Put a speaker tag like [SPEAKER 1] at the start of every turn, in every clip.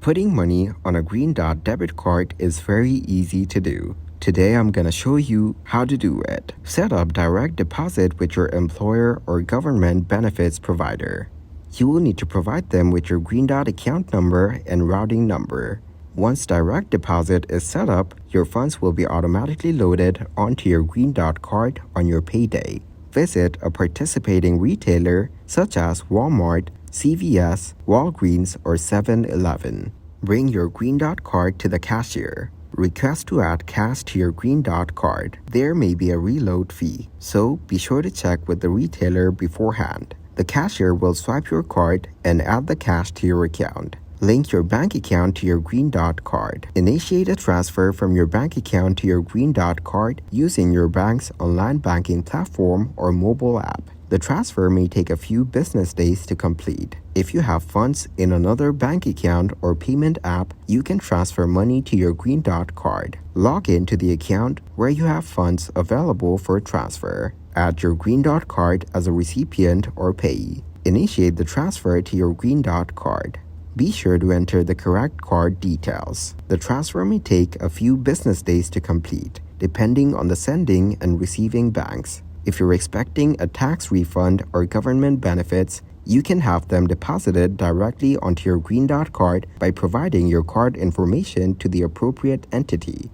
[SPEAKER 1] Putting money on a Green Dot debit card is very easy to do. Today I'm gonna show you how to do it. Set up direct deposit with your employer or government benefits provider. You will need to provide them with your Green Dot account number and routing number. Once direct deposit is set up, your funds will be automatically loaded onto your Green Dot card on your payday. Visit a participating retailer such as Walmart, CVS, Walgreens, or 7-Eleven. Bring your Green Dot card to the cashier. Request to add cash to your Green Dot card. There may be a reload fee, so be sure to check with the retailer beforehand. The cashier will swipe your card and add the cash to your account. Link your bank account to your Green Dot card. Initiate a transfer from your bank account to your Green Dot card using your bank's online banking platform or mobile app. The transfer may take a few business days to complete. If you have funds in another bank account or payment app, you can transfer money to your Green Dot card. Log into the account where you have funds available for transfer. Add your Green Dot card as a recipient or payee. Initiate the transfer to your Green Dot card. Be sure to enter the correct card details. The transfer may take a few business days to complete, depending on the sending and receiving banks. If you're expecting a tax refund or government benefits, you can have them deposited directly onto your Green Dot card by providing your card information to the appropriate entity.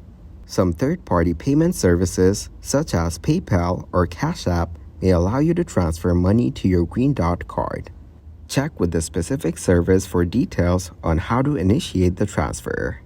[SPEAKER 1] Some third-party payment services, such as PayPal or Cash App, may allow you to transfer money to your Green Dot card. Check with the specific service for details on how to initiate the transfer.